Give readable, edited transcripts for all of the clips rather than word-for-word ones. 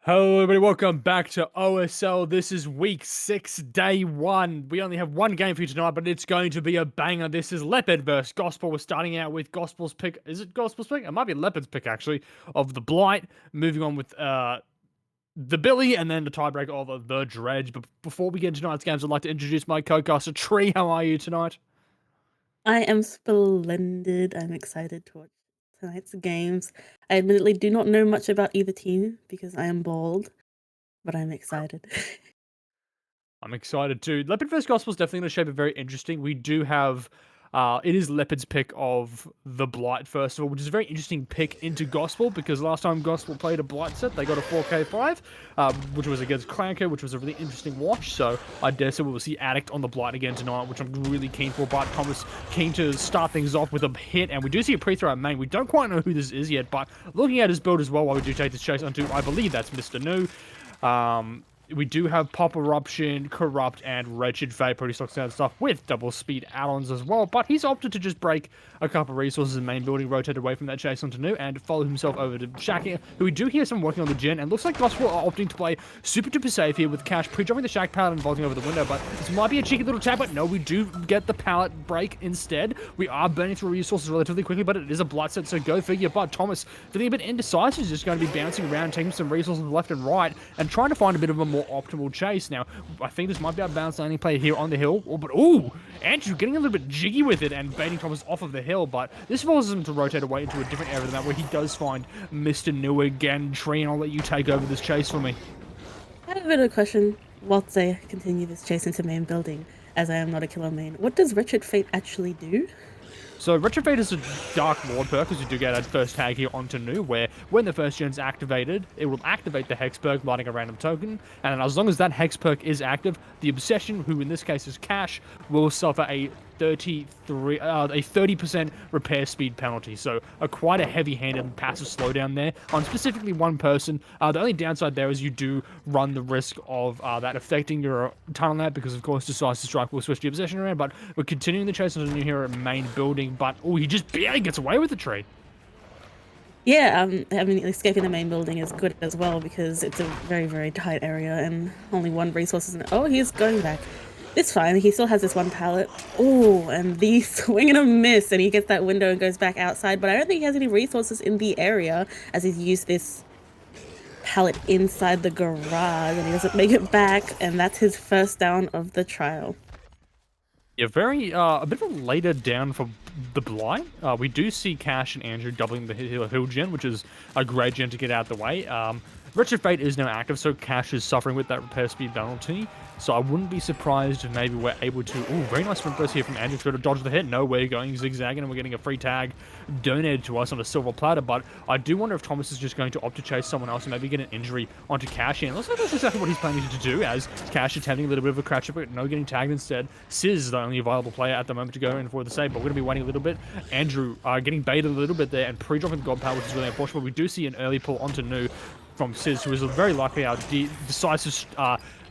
Hello, everybody. Welcome back to OSL. This is week 6, day 1. We only have one game for you tonight, but it's going to be a banger. This is Leopard versus Gospel. We're starting out with Gospel's pick. Is it Gospel's pick? It might be Leopard's pick, actually, of the Blight. Moving on with the Billy, and then the tiebreaker of the Dredge. But before we get into tonight's games, I'd like to introduce my co-caster, Tree. How are you tonight? I am splendid. I'm excited to watch tonight's games. I admittedly do not know much about either team because I am bald, but I'm excited. I'm excited too. Leopard vs. Gospel is definitely going to shape it very interesting. We do have, it is Leopard's pick of the Blight, first of all, which is a very interesting pick into Gospel because last time Gospel played a Blight set, they got a 4k5, which was against Clanker, which was a really interesting watch. So I dare say we'll see Addict on the Blight again tonight, which I'm really keen for. But Thomas keen to start things off with a hit, and we do see a pre-throw at main. We don't quite know who this is yet, but looking at his build as well, while we do take this chase onto, I believe that's Mr. New. We do have Pop Eruption, Corrupt, and Wretched Fate, pretty stock standard stuff with double speed add-ons as well, but he's opted to just break a couple of resources in main building, rotate away from that chase onto New, and follow himself over to Shaq here, who we do hear some working on the gen, and looks like Gospel are opting to play super duper safe here with Cash pre-dropping the Shaq pallet and vaulting over the window, but this might be a cheeky little tap, but no, we do get the pallet break instead. We are burning through resources relatively quickly, but it is a Blight set, so go figure, but Thomas, feeling a bit indecisive, is just going to be bouncing around, taking some resources left and right, and trying to find a bit of a more optimal chase. Now, I think this might be our balanced landing play here on the hill. Oh, but ooh, Andrew getting a little bit jiggy with it and baiting Thomas off of the hill, but this forces him to rotate away into a different area than that, where he does find Mr. New again. Tree, and I'll let you take over this chase for me. I have a bit of a question whilst I continue this chase into main building, as I am not a killer main. What does Wretched Fate actually do? So Retrofade is a Dark Lord perk, because you do get that first tag here onto New, where when the first gen's activated, it will activate the Hex perk, lighting a random token, and as long as that Hex perk is active, the Obsession, who in this case is Cash, will suffer a 30% repair speed penalty. So quite a heavy-handed passive slowdown there on specifically one person. The only downside there is you do run the risk of that affecting your tunnel net, because of course Decisive Strike will switch the Obsession around, but we're continuing the chase on the new hero main building, but oh, he just barely gets away with the trade. Yeah, I mean, escaping the main building is good as well because it's a very, very tight area and only one resource is in it. Oh, he's going back. It's fine. He still has this one pallet. Oh, and the swing and a miss, and he gets that window and goes back outside. But I don't think he has any resources in the area, as he's used this pallet inside the garage, and he doesn't make it back. And that's his first down of the trial. Yeah, a bit of a later down for the Blight. We do see Cash and Andrew doubling the hill gen, which is a great gen to get out of the way. Wretched Fate is now active, so Cash is suffering with that repair speed penalty. So I wouldn't be surprised if maybe we're able to... Oh, very nice front burst here from Andrew to go to dodge the hit. No, we're going zigzagging and we're getting a free tag donated to us on a silver platter. But I do wonder if Thomas is just going to opt to chase someone else and maybe get an injury onto Cash. And it looks like that's exactly what he's planning to do, as Cash attempting a little bit of a crouch up, but no getting tagged instead. Sizz, the only available player at the moment to go in for the save, but we're going to be waiting a little bit. Andrew getting baited a little bit there and pre-dropping the God Power, which is really unfortunate. But we do see an early pull onto New from Sizz, who is very likely our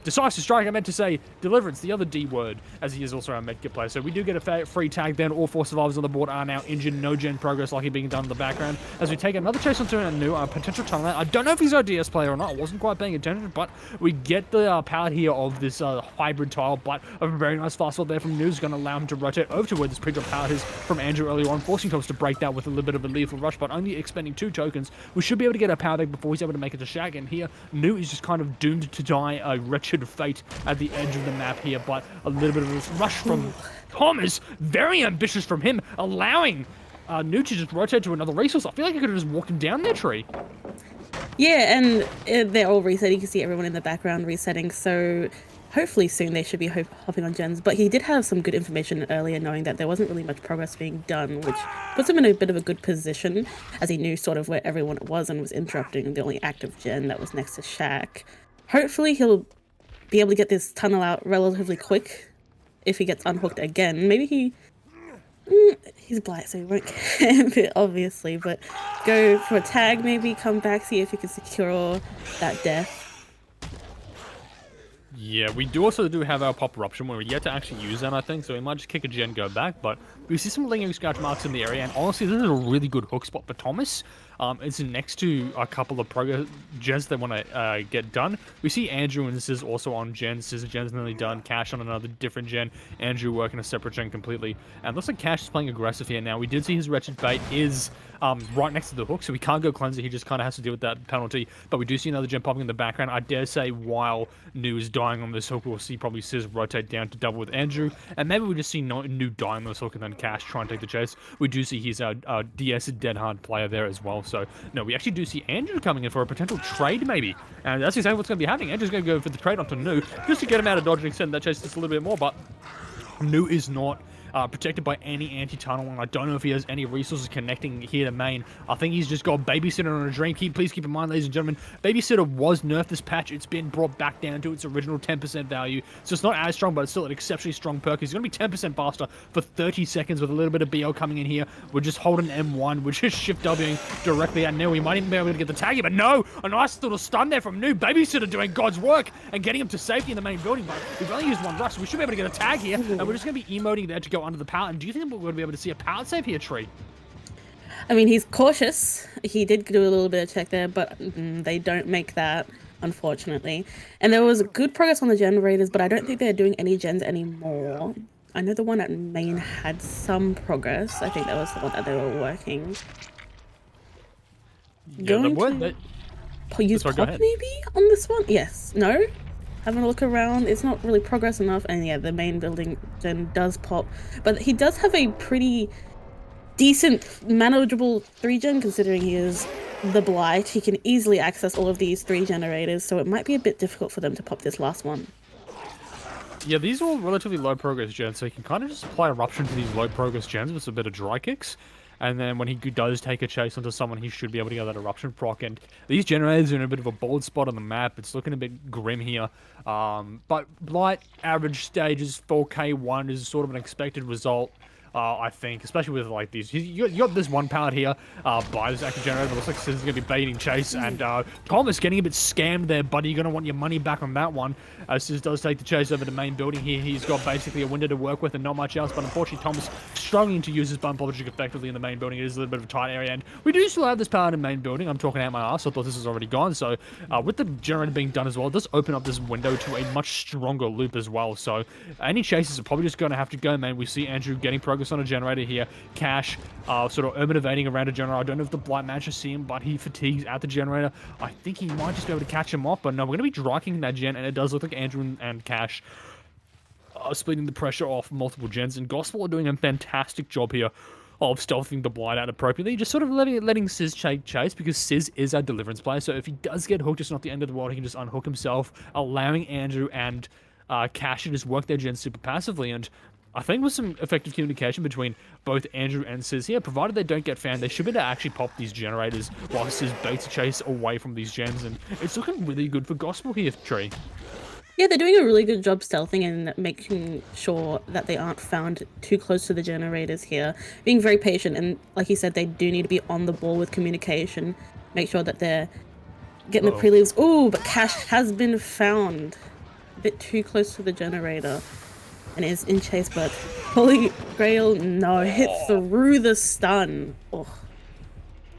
Decisive Strike, I meant to say Deliverance, the other D word, as he is also our medkit player. So we do get a free tag then. All 4 survivors on the board are now injured. No gen progress likely being done in the background. As we take another chase onto a New potential tunnel. I don't know if he's our DS player or not. I wasn't quite paying attention, but we get the palette here of this hybrid tile, but a very nice fast swap there from New is going to allow him to rotate over to where this pre-drop palette is from Andrew earlier on, forcing Thomas to break that with a little bit of a lethal rush, but only expending 2 tokens. We should be able to get a power deck before he's able to make it to Shaq, and here New is just kind of doomed to die a Wretched Fate at the edge of the map here, but a little bit of this rush from Thomas, very ambitious from him, allowing New to just rotate to another resource. I feel like I could have just walked him down there, Tree. Yeah, and they're all resetting. You can see everyone in the background resetting, so hopefully soon they should be hopping on gens. But he did have some good information earlier, knowing that there wasn't really much progress being done, which puts him in a bit of a good position, as he knew sort of where everyone was and was interrupting the only active gen that was next to Shaq. Hopefully he'll be able to get this tunnel out relatively quick if he gets unhooked again. Maybe he's Blight, so he won't camp it, obviously, but go for a tag, maybe come back, see if he can secure that death. Yeah, we do also have our Pop Eruption, where we're yet to actually use that, I think, so we might just kick a gen, go back, but we see some lingering scratch marks in the area, and honestly, this is a really good hook spot for Thomas. It's next to a couple of progress gens that want to get done. We see Andrew and Sis also on gen. Sis gen's nearly done. Cash on another different gen. Andrew working a separate gen completely. And looks like Cash is playing aggressive here now. We did see his Wretched Bait is right next to the hook, so we can't go cleanser. He just kind of has to deal with that penalty. But we do see another gen popping in the background. I dare say while New is dying on this hook, we'll see probably Sis rotate down to double with Andrew. And maybe we just see New die on this hook and then Cash try and take the chase. We do see he's our DS dead hard player there as well. So, no, we actually do see Andrew coming in for a potential trade maybe. And that's exactly what's going to be happening. Andrew's going to go for the trade onto New just to get him out of dodge and extend that chase just a little bit more. But New is not protected by any anti-tunnel, and I don't know if he has any resources connecting here to main. I think he's just got Babysitter on a dream. Please keep in mind, ladies and gentlemen, Babysitter was nerfed this patch. It's been brought back down to its original 10% value, so it's not as strong, but it's still an exceptionally strong perk. He's going to be 10% faster for 30 seconds with a little bit of BO coming in here. We're just holding M1. We're just shift Wing directly at New. We might even be able to get the tag here, but no! A nice little stun there from New. Babysitter doing God's work and getting him to safety in the main building, but we've only used one rush, so we should be able to get a tag here, and we're just going to be emoting there to go under the pallet. And do you think we're going to be able to see a pallet save here, Tree? I mean, he's cautious. He did do a little bit of check there, but they don't make that, unfortunately. And there was good progress on the generators, but I don't think they're doing any gens anymore. I know the one at main had some progress. I think that was the one that they were working. Yeah, Going to use pop maybe on this one? Yes. No? Having a look around, it's not really progress enough, and yeah, the main building gen does pop, but he does have a pretty decent, manageable 3-gen considering he is the Blight. He can easily access all of these 3 generators, so it might be a bit difficult for them to pop this last one. Yeah, these are all relatively low progress gens, so he can kind of just apply Eruption to these low progress gens with a bit of dry kicks. And then when he does take a chase onto someone, he should be able to get that Eruption proc. And these generators are in a bit of a bald spot on the map. It's looking a bit grim here. But Blight average stages 4K1 is sort of an expected result. I think, especially with like these. You got this one pallet here by this active generator. It looks like Sis is going to be baiting chase, and Thomas getting a bit scammed there, buddy. You're going to want your money back on that one. Sis does take the chase over the main building here. He's got basically a window to work with and not much else, but unfortunately Thomas struggling to use his bump logic effectively in the main building. It is a little bit of a tight area, and we do still have this pallet in main building. I'm talking out my ass. I thought this was already gone, so with the generator being done as well, it does open up this window to a much stronger loop as well. So any chases are probably just going to have to go, man. We see Andrew getting progress on a generator here. Cash sort of urban evading around a generator. I don't know if the Blight matches see him, but he fatigues at the generator. I think he might just be able to catch him off, but no, we're going to be dry kicking that gen, and it does look like Andrew and Cash are splitting the pressure off multiple gens, and Gospel are doing a fantastic job here of stealthing the Blight out appropriately, just sort of letting Sis chase, because Sis is our deliverance player, so if he does get hooked, it's not the end of the world. He can just unhook himself, allowing Andrew and Cash to just work their gens super passively. And I think with some effective communication between both Andrew and Sis here, provided they don't get fanned, they should be able to actually pop these generators while Sis baits a chase away from these gens, and it's looking really good for Gospel here, Tree. Yeah, they're doing a really good job stealthing and making sure that they aren't found too close to the generators here. Being very patient, and like you said, they do need to be on the ball with communication. Make sure that they're getting the pre-leaves. Ooh, but Cash has been found a bit too close to the generator and is in chase, but Holy Grail, no, hit through the stun. Oh.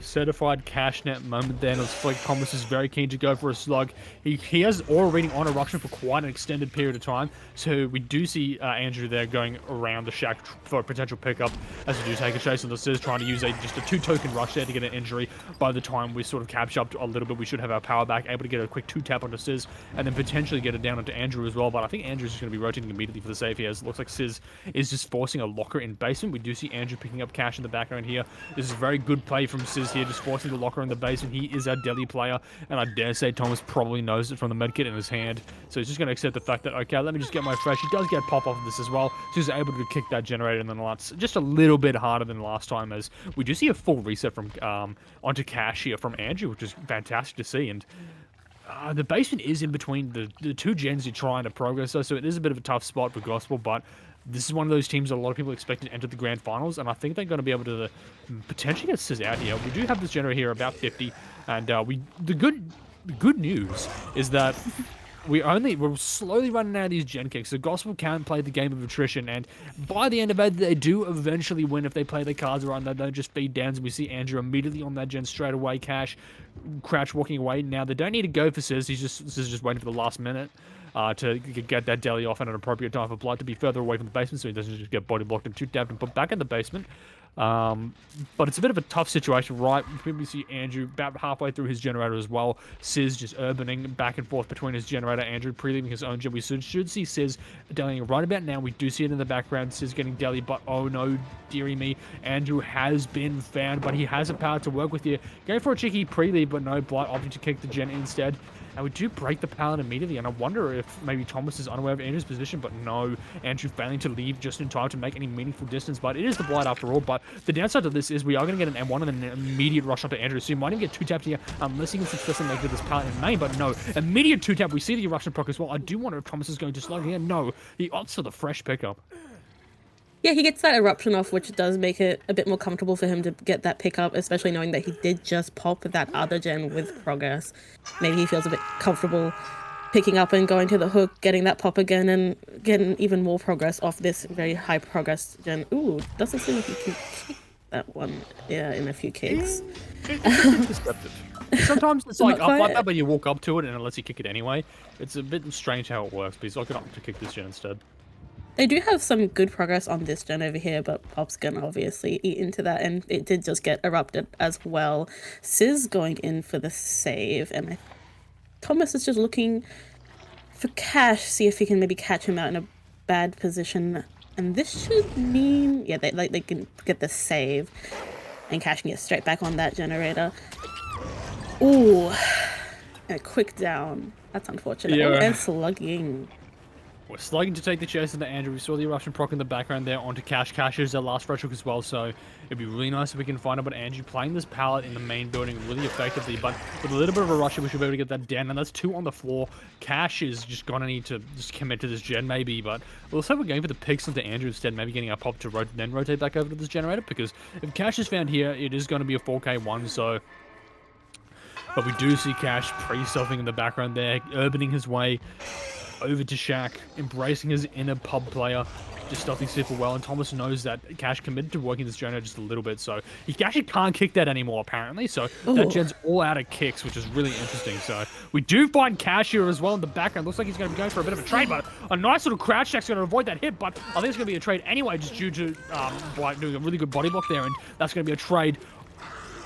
Certified cashnet moment there, and it looks like Thomas is very keen to go for a slug. He has aura reading on Eruption for quite an extended period of time, so we do see Andrew there going around the shack for a potential pickup as we do take a chase on the Sis, trying to use just a 2-token rush there to get an injury. By the time we sort of capture up a little bit, we should have our power back, able to get a quick 2-tap onto Sis, and then potentially get it down onto Andrew as well, but I think Andrew's just going to be rotating immediately for the save here, as it looks like Sis is just forcing a locker in basement. We do see Andrew picking up Cash in the background here. This is a very good play from Sis here, just forcing the locker in the basement. He is our deli player, and I dare say Thomas probably knows it from the medkit in his hand, so he's just going to accept the fact that, okay, let me just get my fresh. He does get pop off of this as well, so he's able to kick that generator in the nuts just a little bit harder than last time, as we do see a full reset from onto Cash here from Andrew, which is fantastic to see. And the basement is in between the two gens you're trying to progress, so it is a bit of a tough spot for Gospel, but this is one of those teams that a lot of people expect to enter the grand finals, and I think they're going to be able to potentially get Sis out here. We do have this generator here about 50, and the good news is that we're slowly running out of these gen kicks. The Gospel can play the game of attrition, and by the end of it, they do eventually win if they play the cards right and they don't just feed downs. And we see Andrew immediately on that gen straight away. Cash, Crouch walking away. Now they don't need to go for Sis. Sis is just waiting for the last minute. To get that deli off at an appropriate time for Blight to be further away from the basement so he doesn't just get body blocked and 2-tapped and put back in the basement. But it's a bit of a tough situation, right? We see Andrew about halfway through his generator as well. Sis just urbaning back and forth between his generator. Andrew pre-leaving his own gen. We should see Sis deliing right about now. We do see it in the background. Sis getting deli, but oh no, dearie me. Andrew has been found, but he has a power to work with here. Going for a cheeky pre-leave, but no, Blight opting to kick the gen instead. And we do break the pallet immediately, and I wonder if maybe Thomas is unaware of Andrew's position, but no, Andrew failing to leave just in time to make any meaningful distance, but it is the Blight after all. But the downside to this is we are going to get an M1 and then an immediate rush onto Andrew, so you might even get 2-tapped here unless he can successfully make it to this pallet in main, but no, immediate 2-tap. We see the Russian proc as well. I do wonder if Thomas is going to slow here. No, he opts for the fresh pickup. Yeah, he gets that eruption off, which does make it a bit more comfortable for him to get that pickup, especially knowing that he did just pop that other gen with progress. Maybe he feels a bit comfortable picking up and going to the hook, getting that pop again, and getting even more progress off this very high progress gen. Ooh, doesn't seem like he can kick that one in a few kicks. Sometimes it's like up like that, but you walk up to it and it lets you kick it anyway. It's a bit strange how it works, but he's looking up to kick this gen instead. They do have some good progress on this gen over here, but Pop's gonna obviously eat into that, and it did just get erupted as well. Sis going in for the save, and Thomas is just looking for Cash, see if he can maybe catch him out in a bad position. And this should mean, yeah, they can get the save, and Cash can get straight back on that generator. Ooh, and a quick down. That's unfortunate. Yeah. Oh, and slugging. We're slugging to take the chase into Andrew. We saw the eruption proc in the background there onto Cash. Cash is their last fresh hook as well, so it'd be really nice if we can find out about Andrew playing this pallet in the main building really effectively, but with a little bit of a rush, we should be able to get that down, and that's 2 on the floor. Cash is just gonna need to just commit to this gen maybe, but also we're going for the picks into Andrew instead, maybe getting our pop to then rotate back over to this generator, because if Cash is found here, it is going to be a 4K1, so... But we do see Cash pre-stuffing in the background there, urbaning his way over to Shaq, embracing his inner pub player, just stuffing super well, and Thomas knows that Cash committed to working this generator just a little bit, so he actually can't kick that anymore, apparently, so that gen's all out of kicks, which is really interesting. So we do find Cash here as well in the background. Looks like he's going to be going for a bit of a trade, but a nice little crouch check's going to avoid that hit, but I think it's going to be a trade anyway, just due to Blight doing a really good body block there, and that's going to be a trade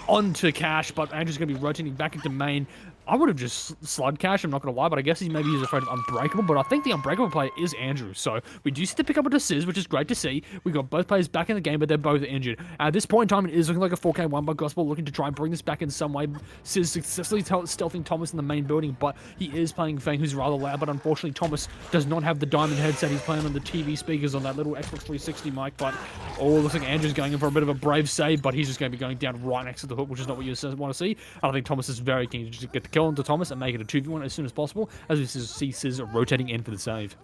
onto Cash, but Andrew's going to be rotating back into main. I would have just slud Cash, I'm not going to lie, but I guess maybe he's afraid of Unbreakable, but I think the Unbreakable player is Andrew, so we do see the pick up into Sis, which is great to see. We got both players back in the game, but they're both injured. At this point in time, it is looking like a 4K1, but Gospel looking to try and bring this back in some way. Sis successfully stealthing Thomas in the main building, but he is playing Fang, who's rather loud, but unfortunately Thomas does not have the diamond headset. He's playing on the TV speakers on that little Xbox 360 mic, but looks like Andrew's going in for a bit of a brave save, but he's just going to be going down right next to the hook, which is not what you want to see. I think Thomas is very keen to just get the kill onto Thomas and make it a 2v1 as soon as possible, as we see Sis rotating in for the save.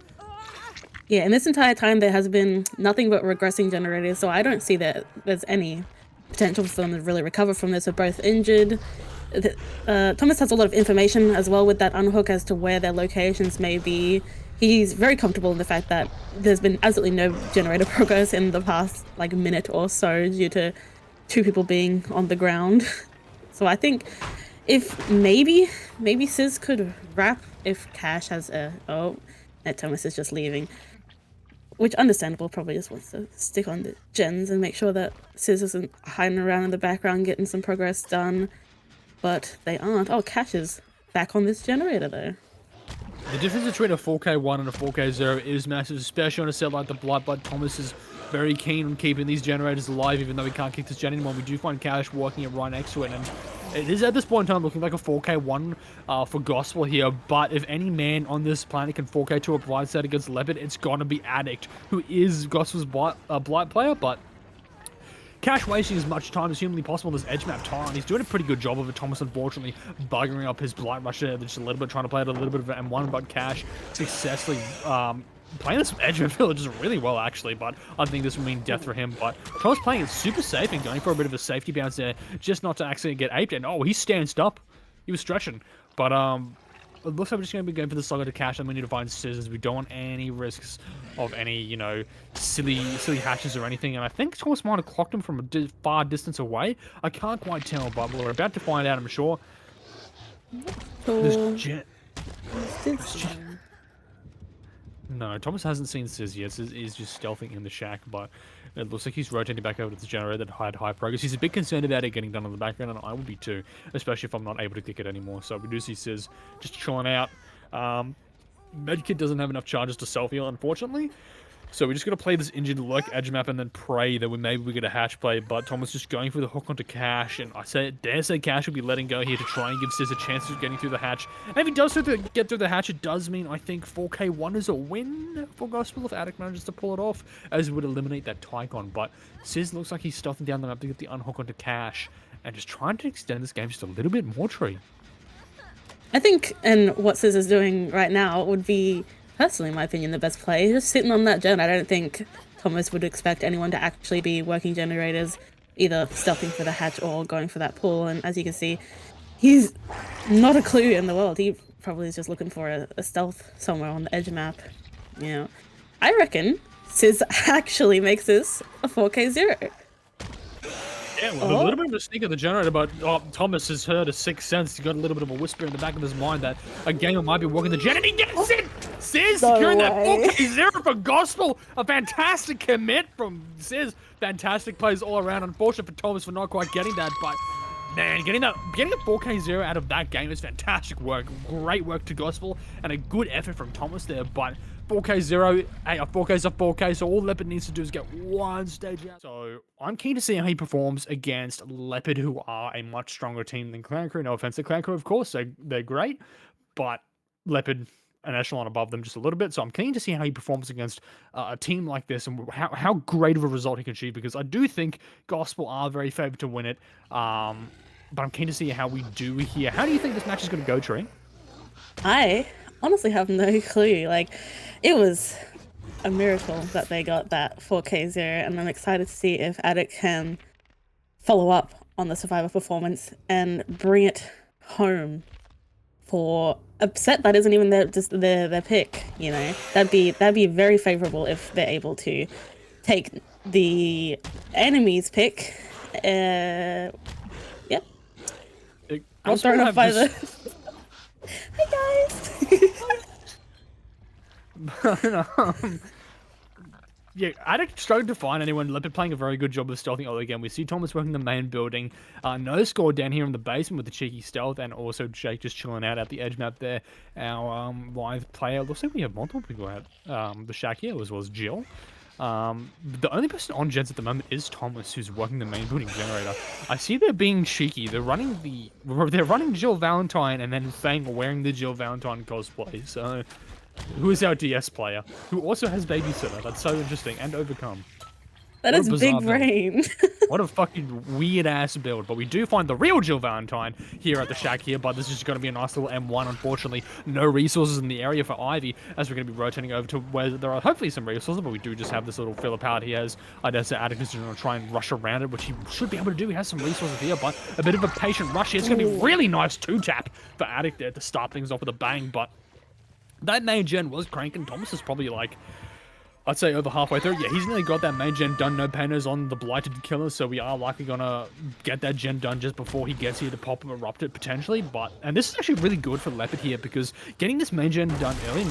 Yeah, and this entire time there has been nothing but regressing generators, so I don't see that there's any potential for them to really recover from this. They're both injured. Thomas has a lot of information as well with that unhook as to where their locations may be. He's very comfortable in the fact that there's been absolutely no generator progress in the past like minute or so due to 2 people being on the ground. So I think if maybe Sis could wrap if Cash has a... Oh, that Thomas is just leaving. Which, understandable, probably just wants to stick on the gens and make sure that Sis isn't hiding around in the background getting some progress done. But they aren't. Oh, Cash is back on this generator though. The difference between a 4K1 and a 4K0 is massive, especially on a set like the Blight, but Thomas is very keen on keeping these generators alive, even though we can't kick this gen anymore. We do find Cash working it right next to it, and it is at this point in time looking like a 4K1 for Gospel here, but if any man on this planet can 4K to a Blight set against Leopard, it's gonna be Addict, who is Gospel's Blight player, but Cash wasting as much time as humanly possible on this edge map Tyrant. He's doing a pretty good job of it. Thomas, unfortunately, buggering up his Blight Rusher just a little bit, trying to play it a little bit of an M1, but Cash successfully playing this edge map village really well, actually, but I think this will mean death for him. But Thomas playing it super safe and going for a bit of a safety bounce there, just not to accidentally get aped. And oh, he stanced up. He was stretching. But it looks like we're just going to be going for the slugger to cash, and we need to find scissors. We don't want any risks of any, you know, silly hatches or anything. And I think Thomas might have clocked him from a far distance away. I can't quite tell, but we're about to find out, I'm sure. This So, jet. this No, Thomas hasn't seen Sizz yet. Sizz is just stealthing in the shack, but it looks like he's rotating back over to the generator that had high progress. He's a bit concerned about it getting done in the background, and I would be too, especially if I'm not able to click it anymore. So we do see Sizz just chilling out. Medkit doesn't have enough charges to self-heal, unfortunately. So we're just going to play this injured lurk edge map and then pray that maybe we get a hatch play. But Thomas just going for the hook onto Cash. And dare say Cash will be letting go here to try and give Sizz a chance of getting through the hatch. And if he does get through the hatch, it does mean, I think, 4K1 is a win for Gospel if Attic manages to pull it off, as it would eliminate that Tycon. But Sizz looks like he's stealthing down the map to get the unhook onto Cash. And just trying to extend this game just a little bit more, Tree. I think, and what Sizz is doing right now would be, personally, in my opinion, the best play. Just sitting on that gen. I don't think Thomas would expect anyone to actually be working generators, either stealthing for the hatch or going for that pull. And as you can see, he's not a clue in the world. He probably is just looking for a stealth somewhere on the edge map. You know, I reckon Sizz actually makes this a 4K0. Yeah, well, a little bit of a sneak of the generator, but Thomas has heard a sixth sense. He's got a little bit of a whisper in the back of his mind that a gamer might be walking the gen, and he gets it! Sizz securing that 4K0 for Gospel! A fantastic commit from Sizz. Fantastic plays all around. Unfortunate for Thomas for not quite getting that, but man, getting a 4K0 out of that game is fantastic work. Great work to Gospel, and a good effort from Thomas there, but 4K0, hey, a 4K's a 4K, so all Leopard needs to do is get one stage out. So I'm keen to see how he performs against Leopard, who are a much stronger team than Clan Crew. No offense to Clan Crew, of course, they're great, but Leopard an echelon above them just a little bit. So I'm keen to see how he performs against a team like this and how great of a result he can achieve, because I do think Gospel are very favored to win it. But I'm keen to see how we do here. How do you think this match is going to go, Tree? I honestly have no clue. Like, it was a miracle that they got that 4K0, and I'm excited to see if Attic can follow up on the Survivor performance and bring it home for a set that isn't even their pick. You know, that'd be very favorable if they're able to take the enemy's pick. Yep. I'm starting off by the. Hi guys. Yeah, Attic struggled to find anyone. Leopard playing a very good job of stealthing all again. We see Thomas working the main building. No score down here in the basement with the cheeky stealth, and also Jake just chilling out at the edge map there. Our live player, looks like we have multiple people at the shack here, as well as Jill. The only person on gens at the moment is Thomas, who's working the main building generator. I see they're being cheeky. They're running Jill Valentine and then Fang wearing the Jill Valentine cosplay. So, who is our DS player, who also has Babysitter. That's so interesting. And Overcome. That is big brain. What a fucking weird ass build. But we do find the real Jill Valentine here at the shack here, but this is going to be a nice little M1. Unfortunately, no resources in the area for Ivy, as we're going to be rotating over to where there are hopefully some resources, but we do just have this little filler power he has. I dare say Attic is going to try and rush around it, which he should be able to do. He has some resources here, but a bit of a patient rush here. It's going to be really nice 2-tap for Attic there to start things off with a bang, but that main gen was cranking. Thomas is probably like, I'd say over halfway through. Yeah, he's nearly got that main gen done. No painters on the blighted killer, so we are likely gonna get that gen done just before he gets here to pop and erupt it potentially. But, and this is actually really good for Leopard here, because getting this main gen done early,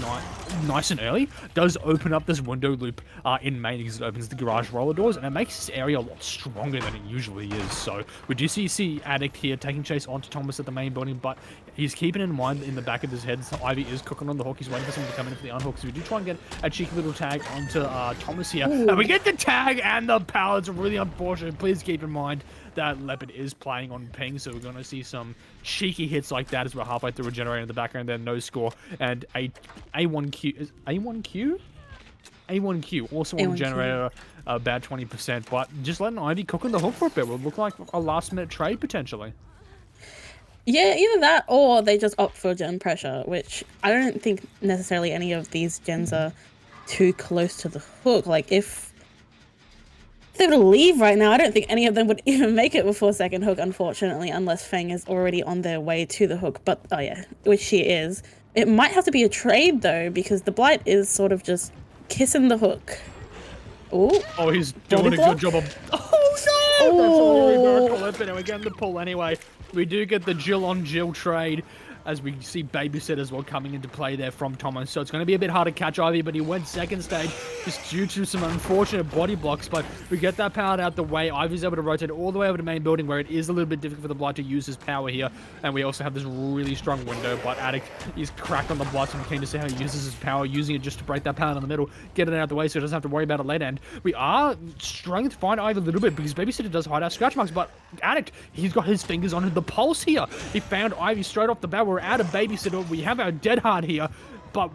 nice and early, does open up this window loop in main, because it opens the garage roller doors, and it makes this area a lot stronger than it usually is. So we do see Addict here taking chase onto Thomas at the main building, but he's keeping in mind in the back of his head, so Ivy is cooking on the hook. He's waiting for someone to come in for the unhook. So we do try and get a cheeky little tag onto Thomas here. And we get the tag and the pallets. Really unfortunate. Please keep in mind that Leopard is playing on ping, so we're going to see some cheeky hits like that as we're halfway through a generator in the background. Then no score. And A1Q is A1Q? A1Q also on A1Q. Generator, about 20%. But just letting Ivy cook on the hook for a bit will look like a last-minute trade potentially. Yeah, either that or they just opt for gen pressure, which I don't think necessarily any of these gens are too close to the hook. Like, if they were to leave right now, I don't think any of them would even make it before second hook, unfortunately, unless Fang is already on their way to the hook. But, oh yeah, which she is. It might have to be a trade though, because the Blight is sort of just kissing the hook. Oh, Oh, he's body doing a good block. job of. Oh no! That's a really bad call, but we're getting the pull anyway. We do get the Jill on Jill trade, as we see Babysit as well coming into play there from Thomas. So it's going to be a bit hard to catch Ivy, but he went second stage just due to some unfortunate body blocks. But we get that power out the way. Ivy's able to rotate all the way over to main building, where it is a little bit difficult for the Blight to use his power here. And we also have this really strong window, but Addict is cracked on the Blight, so I'm keen to see how he uses his power, using it just to break that power in the middle, get it out of the way so he doesn't have to worry about it later. And we are struggling to find Ivy a little bit, because Babysitter does hide our scratch marks, but Addict, he's got his fingers on the pulse here. He found Ivy straight off the bat. We're out of Babysitter. We have our Dead Hard here, but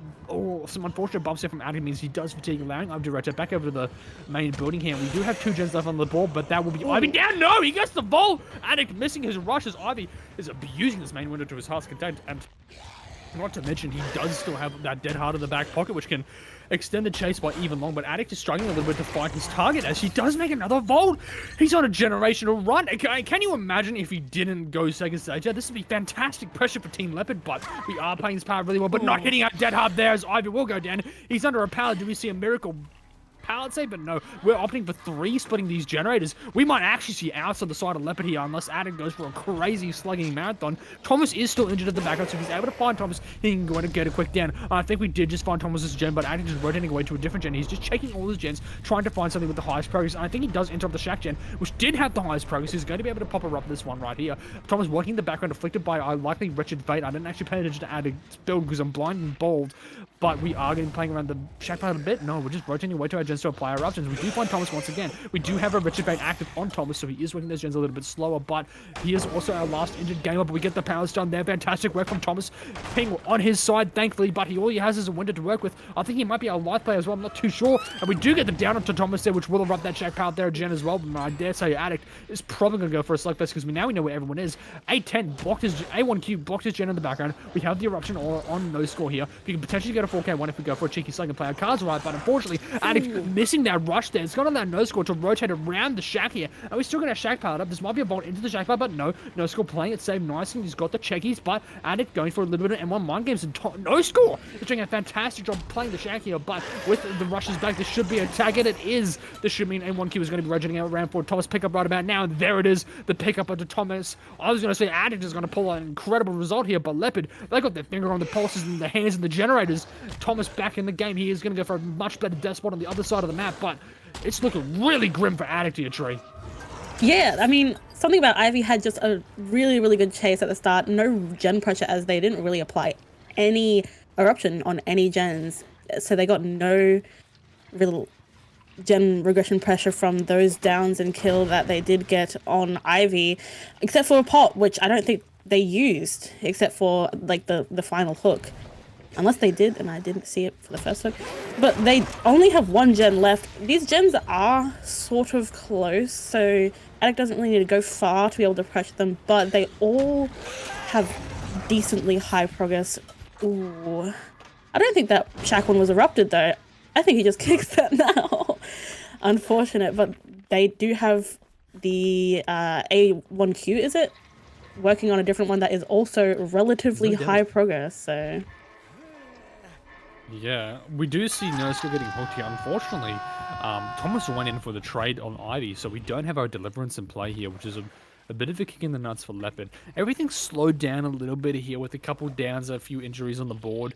some unfortunate bumps here from Addict means he does fatigue, allowing Ivy to rotate back over to the main building here. We do have 2 gens left on the board, but that will be Ivy down. No, he gets the ball. Addict missing his rushes. Ivy is abusing this main window to his heart's content, and not to mention, he does still have that Dead Hard in the back pocket, which can extend the chase by even long, but Addict is struggling a little bit to find his target as he does make another vault. He's on a generational run. Can you imagine if he didn't go second stage? Yeah, this would be fantastic pressure for Team Leopard, but we are playing this power really well, but not hitting our Dead Hard there as Ivy will go down. He's under a power. Do we see a miracle pallet save? But no, we're opting for 3 splitting these generators. We might actually see outs on the side of Leopard here unless Addict goes for a crazy slugging marathon. Thomas is still injured at the back, so if he's able to find Thomas, he can go in and get a quick down. I think we did just find Thomas's gen, but Addict is rotating away to a different gen. He's just checking all his gens, trying to find something with the highest progress. And I think he does interrupt the Shack gen, which did have the highest progress. He's going to be able to pop her up this one right here. Thomas working in the background, afflicted by a likely wretched fate. I didn't actually pay attention to Addict's build because I'm blind and bald, but we are going to be playing around the Shack part a bit. No, we're just rotating away to our gens to apply eruptions. We do find Thomas once again. We do have a Richard Bane active on Thomas, so he is working those gens a little bit slower, but he is also our last injured gamer, but we get the power stun there. Fantastic work from Thomas. Ping on his side, thankfully, but all he has is a window to work with. I think he might be our life player as well. I'm not too sure. And we do get the down onto Thomas there, which will erupt that Shack power there gen as well, but I dare say Addict is probably going to go for a slugfest because now we know where everyone is. A10 blocked his A1Q, blocked his gen in the background. We have the eruption on no score here. We can potentially get a 4K1 if we go for a cheeky slug and play our cards right, but unfortunately, Addict missing that rush there. It's got on that no score to rotate around the Shack here. And we're still going to Shack powered up. This might be a bolt into the Shack power, but no score playing it safe nice, and he's got the checkies, but Addict going for a little bit of M1 mind games and no score. He's doing a fantastic job playing the Shack here, but with the rushes back, this should be a tag, and it is. This should mean M1Q is going to be rotating out around for Thomas pickup right about now, and there it is, the pickup onto Thomas. I was going to say Addict is going to pull an incredible result here, but Leopard, they got their finger on the pulses and the hands and the generators. Thomas back in the game. He is going to go for a much better death spot on the other side of the map, but it's looking really grim for Addict here, Tree. Yeah, I mean, something about Ivy had just a really, really good chase at the start. No gen pressure, as they didn't really apply any eruption on any gens. So they got no real gen regression pressure from those downs and kill that they did get on Ivy, except for a pot, which I don't think they used, except for like the final hook. Unless they did, and I didn't see it for the first hook. But they only have 1 gen left. These gens are sort of close, so Addict doesn't really need to go far to be able to pressure them, but they all have decently high progress. Ooh. I don't think that Shack one was erupted, though. I think he just kicks that now. Unfortunate, but they do have the A1Q, is it? Working on a different one that is also relatively high progress, so... Yeah, we do see Nurskill getting hooked here. Unfortunately, Thomas went in for the trade on Ivy, so we don't have our Deliverance in play here, which is a bit of a kick in the nuts for Leopard. Everything slowed down a little bit here with a couple downs, a few injuries on the board.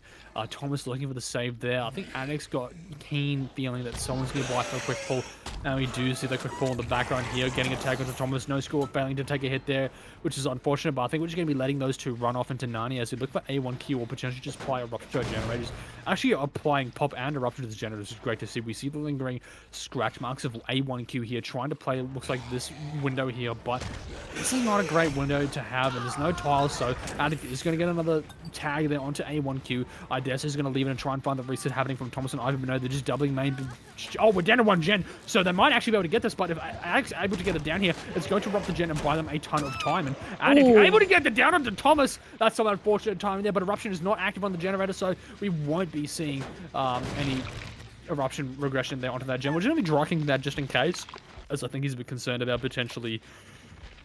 Thomas looking for the save there. I think Addict's got keen feeling that someone's going to buy for a quick pull. And we do see the quick pull in the background here, getting a tag onto Thomas. No score, failing to take a hit there, which is unfortunate, but I think we're just going to be letting those two run off into Nani as we look for A1Q or potentially just apply Eruption to our generators. Actually, applying Pop and Eruption to the generators is great to see. We see the lingering scratch marks of A1Q here, trying to play, looks like this window here, but this is not a great window to have, and there's no tiles, so Addict is going to get another tag there onto A1Q. I guess he's going to leave it and try and find the reset happening from Thomas and Ivan, but no, they're just doubling main. Oh, we're down to 1 gen, so they might actually be able to get this, but if Addict's able to get it down here, it's going to rob the gen and buy them a ton of time, and Addict able to get it down onto Thomas. That's some unfortunate timing there, but Eruption is not active on the generator, so we won't be seeing any Eruption regression there onto that gen. We're just going to be drawing that just in case, as I think he's a bit concerned about potentially...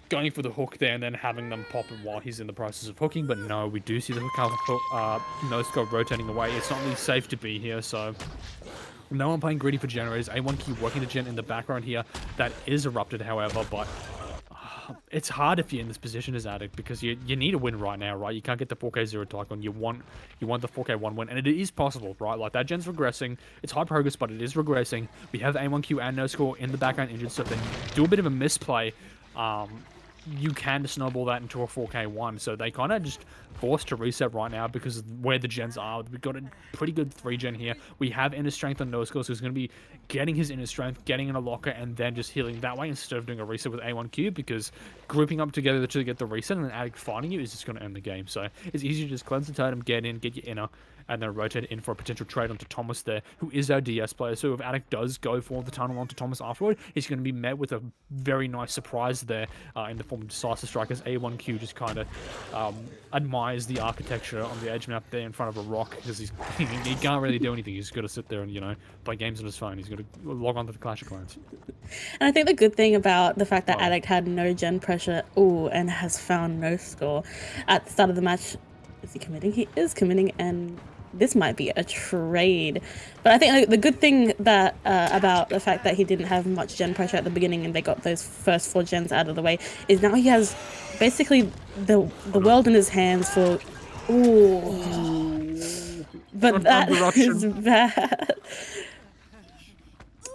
going for the hook there and then having them pop him while he's in the process of hooking. But no, we do see the hook no scope rotating away. It's not really safe to be here, so no one playing greedy for generators. A1 keep working the gen in the background here. That is erupted, however, but it's hard if you're in this position as Addict because you need a win right now, right? You can't get the 4K 0 Tycoon. You want the 4K 1 win, and it is possible, right? Like, that gen's regressing. It's high progress, but it is regressing. We have A1Q and No Score in the background injured, so if they do a bit of a misplay, you can snowball that into a 4K 1. So they kind of just forced to reset right now because of where the gens are. We've got a pretty good 3-gen here. We have inner strength on No Score, so he's going to be getting his inner strength, getting in a locker, and then just healing that way instead of doing a reset with A1Q, because grouping up together to get the reset and then Addict finding you is just going to end the game. So it's easy to just cleanse the totem, get in, get your inner, and then rotate in for a potential trade onto Thomas there, who is our DS player. So if Addict does go for the tunnel onto Thomas afterward, he's going to be met with a very nice surprise there in the form of Decisive Strike, as A1Q just kind of admires the architecture on the edge map there in front of a rock, because he can't really do anything. He's just got to sit there and, you know, play games on his phone. He's got to log on to the Clash of Clans. And I think the good thing about the fact that Addict had no gen pressure, and has found No Score at the start of the match. Is he committing? He is committing, and this might be a trade. But I think the good thing that about the fact that he didn't have much gen pressure at the beginning and they got those first 4 gens out of the way is now he has basically the world in his hands for... Ooh. But that is bad.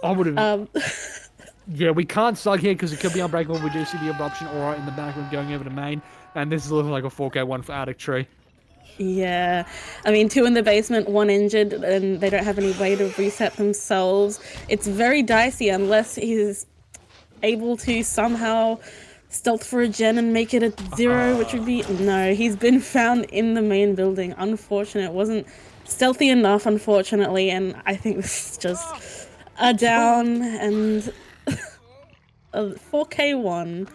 I would have... Yeah, we can't slug here because it could be unbreakable. We do see the eruption aura in the background going over to main, and this is looking like a 4K 1 for Addict Tree. Yeah, I mean, 2 in the basement, 1 injured, and they don't have any way to reset themselves. It's very dicey unless he's able to somehow stealth for a gen and make it a 0, which would be... No, he's been found in the main building. Unfortunate. It wasn't stealthy enough, unfortunately, and I think this is just a down and a 4K 1.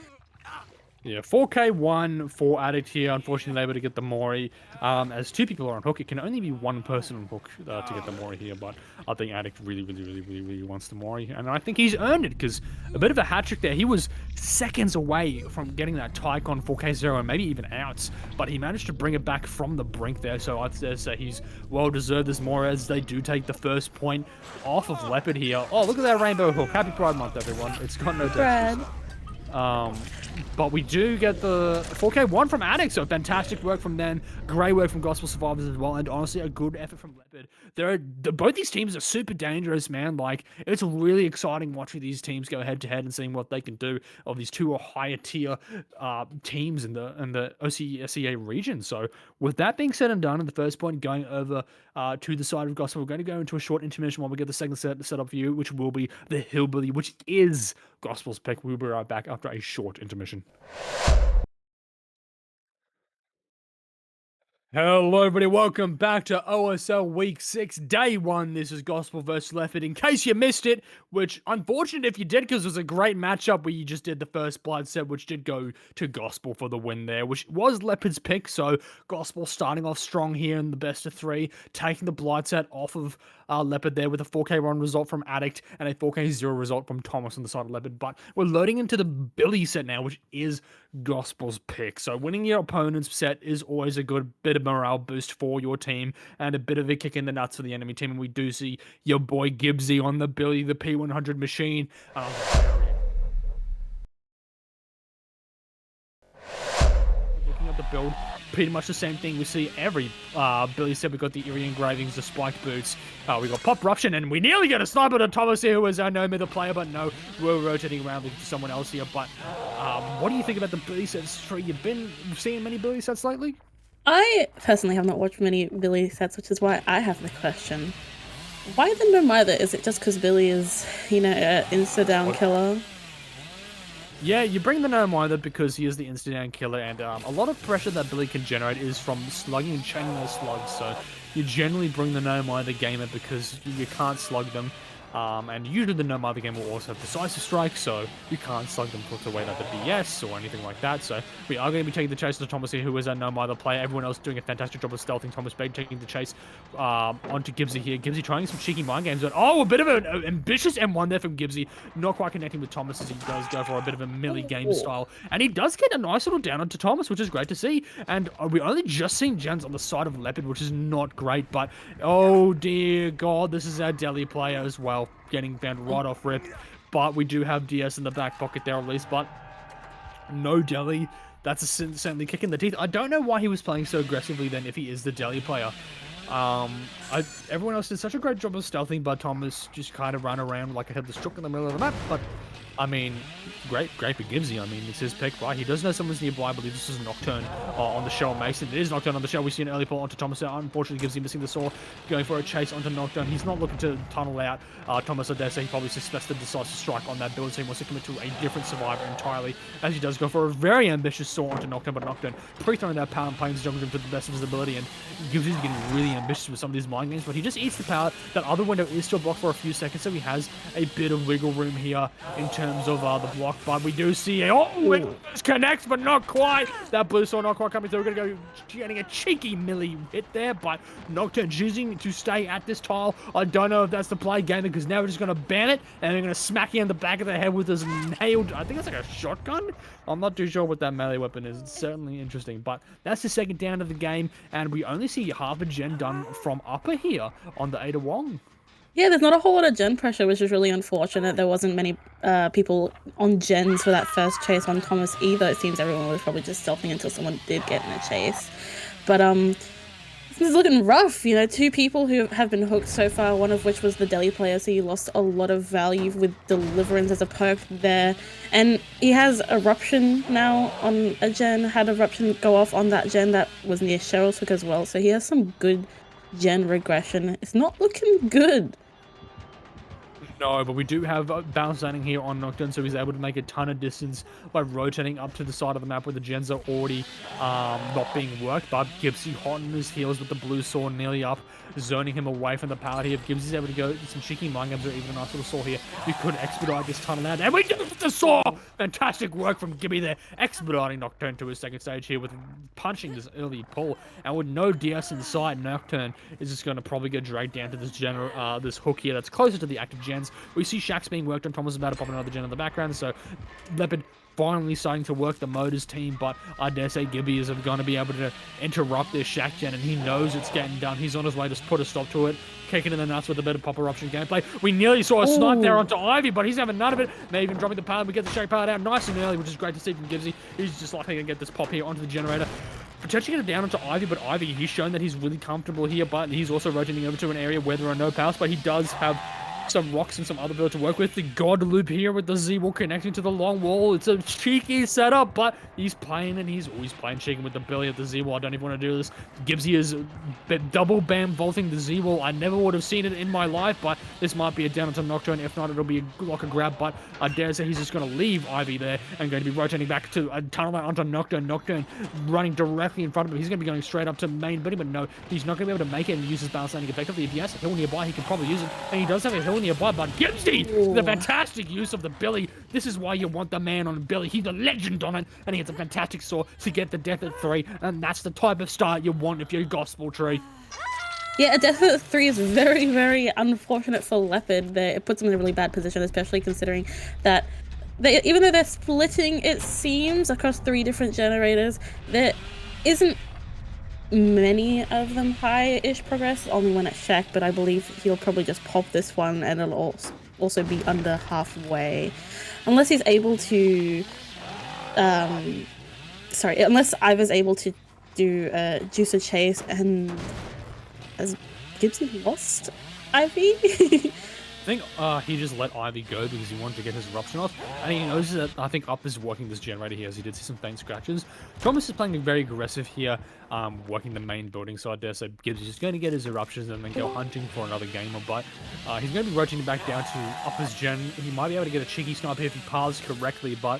Yeah, 4K 1 for Addict here. Unfortunately, able to get the Mori. As 2 people are on hook, it can only be 1 person on hook to get the Mori here. But I think Addict really wants the Mori. And I think he's earned it, because a bit of a hat-trick there. He was seconds away from getting that Tycoon 4K 0 and maybe even outs. But he managed to bring it back from the brink there. So I'd say he's well-deserved this Mori, as they do take the first point off of Leopard here. Oh, look at that rainbow hook. Happy Pride Month, everyone. It's got no textures. But we do get the 4K 1 from Addict, so fantastic work from them. Great work from Gospel Survivors as well, and honestly, a good effort from Leopard. Both these teams are super dangerous, man. Like, it's really exciting watching these teams go head-to-head and seeing what they can do of these 2 higher-tier teams in the OCSEA region. So, with that being said and done, in the first point, going over to the side of Gospel, we're going to go into a short intermission while we get the second set up for you, which will be the Hillbilly, which is Gospel's pick. We'll be right back after a short intermission. Hello everybody, welcome back to OSL Week 6, Day 1. This is Gospel vs Leopard. In case you missed it, which, unfortunate if you did, because it was a great matchup where you just did the first blood set, which did go to Gospel for the win there, which was Leopard's pick. So Gospel starting off strong here in the best of 3, taking the blood set off of Leopard there with a 4K 1 result from Addict and a 4K 0 result from Thomas on the side of Leopard. But we're loading into the Billy set now, which is Gospel's pick. So winning your opponent's set is always a good bit of morale boost for your team and a bit of a kick in the nuts for the enemy team. And we do see your boy Gibbsy on the Billy, the P100 machine. Looking at the build, pretty much the same thing we see every Billy said. We got the eerie engravings, the spiked boots, we got pop ruption, and we nearly got a sniper to Thomas here, who is our no middle player, but no, we're rotating around looking for someone else here. But what do you think about the Billy sets tree? You've been seeing many Billy sets lately? I personally have not watched many Billy sets, which is why I have the question. Why the no mither? Is it just because Billy is, you know, an insta-down killer? Yeah, you bring the no mither because he is the insta-down killer, and a lot of pressure that Billy can generate is from slugging and chaining those slugs, so you generally bring the no mither gamer because you can't slug them. And usually the No Mother game will also have Decisive Strike, so you can't slug them put away like the BS or anything like that. So we are going to be taking the chase to Thomas here, who is a No Mother player. Everyone else doing a fantastic job of stealthing. Thomas Bate taking the chase onto Gibbsy here. Gibbsy trying some cheeky mind games. But, oh, a bit of an ambitious M1 there from Gibbsy. Not quite connecting with Thomas as he does go for a bit of a melee game style. And he does get a nice little down onto Thomas, which is great to see. And we only just seen gens on the side of Leopard, which is not great. But, oh dear God, this is our Delhi player as well, getting banned right off rip. But we do have DS in the back pocket there at least, but no Delhi. That's certainly kick in the teeth. I don't know why he was playing so aggressively then if he is the Delhi player. Everyone else did such a great job of stealthing, but Thomas just kind of ran around like I had the stroke in the middle of the map. But I mean, great for Gibbsy. I mean, it's his pick, right? He does know someone's nearby. I believe this is Nocturne on the shell. Mason. It is Nocturne on the shell. We see an early pull onto Thomas. Unfortunately, Gibbsy missing the saw, going for a chase onto Nocturne. He's not looking to tunnel out Thomas. I dare say he probably suspects the decisive strike on that build, so he wants to commit to a different survivor entirely, as he does go for a very ambitious saw onto Nocturne, but Nocturne pre-throwing that power and playing his jungle to the best of his ability, and Gibbsy's getting really ambitious with some of these mind games, but he just eats the power. That other window is still blocked for a few seconds, so he has a bit of wiggle room here in terms of the block. But we do see it connects, but not quite. That blue saw not quite coming through. We're going to go getting a cheeky melee hit there, but Nocturne choosing to stay at this tile. I don't know if that's the play game, because now we're just going to ban it, and they're going to smack you in the back of the head with this nailed, I think it's like a shotgun. I'm not too sure what that melee weapon is. It's certainly interesting, but that's the second down of the game, and we only see half a gen done from upper here on the Ada Wong. Yeah, there's not a whole lot of gen pressure, which is really unfortunate. There wasn't many people on gens for that first chase on Thomas either. It seems everyone was probably just stealthing until someone did get in a chase. But this is looking rough. You know, 2 people who have been hooked so far, one of which was the Delhi player, so he lost a lot of value with Deliverance as a perk there. And he has Eruption now on a gen, had Eruption go off on that gen that was near Cheryl's hook as well, so he has some good gen regression. It's not looking good. No, but we do have bounce landing here on Nocturne, so he's able to make a ton of distance by rotating up to the side of the map where the gens are already not being worked. But Gibbsy hot on his heels with the blue saw nearly up, zoning him away from the power here. If Gibbsy's able to go some cheeky mind games or even a nice little saw here, we could expedite this tunnel out. And we do it with the saw! Fantastic work from Gibby there, expediting Nocturne to his second stage here with punching this early pull. And with no DS in sight, Nocturne is just going to probably get dragged down to this this hook here that's closer to the active gens. We see Shax being worked on. Thomas is about to pop another gen in the background, so Leopard finally starting to work the Motors team, but I dare say Gibby is going to be able to interrupt this Shack gen, and he knows it's getting done. He's on his way to put a stop to it, kicking in the nuts with a bit of pop eruption gameplay. We nearly saw a snipe there onto Ivy, but he's having none of it. Maybe even dropping the power. We get the Shack power down nice and early, which is great to see from Gibbsy. He's just likely to get this pop here onto the generator. Potentially get it down onto Ivy, but Ivy, he's shown that he's really comfortable here, but he's also rotating over to an area where there are no powers, but he does have some rocks and some other build to work with. The God Loop here with the Z-Wall connecting to the long wall. It's a cheeky setup, but he's playing, and he's always playing cheeky with the Billy at the Z-Wall. I don't even want to do this. Gibbsy is double bam vaulting the Z-Wall. I never would have seen it in my life, but this might be a down onto Nocturne. If not, it'll be like a grab, but I dare say he's just going to leave Ivy there and going to be rotating back to a tunnel onto Nocturne. Nocturne running directly in front of him. He's going to be going straight up to main Billy, but no, he's not going to be able to make it and use his balance landing effectively. If he has a hill nearby, he can probably use it, and he does have a hill nearby, but Gibbsy, the fantastic use of the Billy. This is why you want the man on Billy. He's a legend on it, and he has a fantastic saw to get the death at 3, and that's the type of start you want if you're Gospel Tree. Yeah, a death at 3 is very, very unfortunate for Leopard. It puts him in a really bad position, especially considering that even though they're splitting, it seems, across 3 different generators, there isn't many of them high-ish progress, only one at Shack, but I believe he'll probably just pop this one and it'll also be under halfway. Unless he's able to, unless Ivor's able to do a Juicer Chase, and has Gibbsy lost Ivy? I think he just let Ivy go because he wanted to get his eruption off, and he knows that I think Up is working this generator here, as he did see some faint scratches. Thomas is playing very aggressive here, working the main building, so I dare say Gibbs is just going to get his eruptions and then go hunting for another gamer, but he's going to be rotating back down to Upper's gen. He might be able to get a cheeky snipe here if he paths correctly, but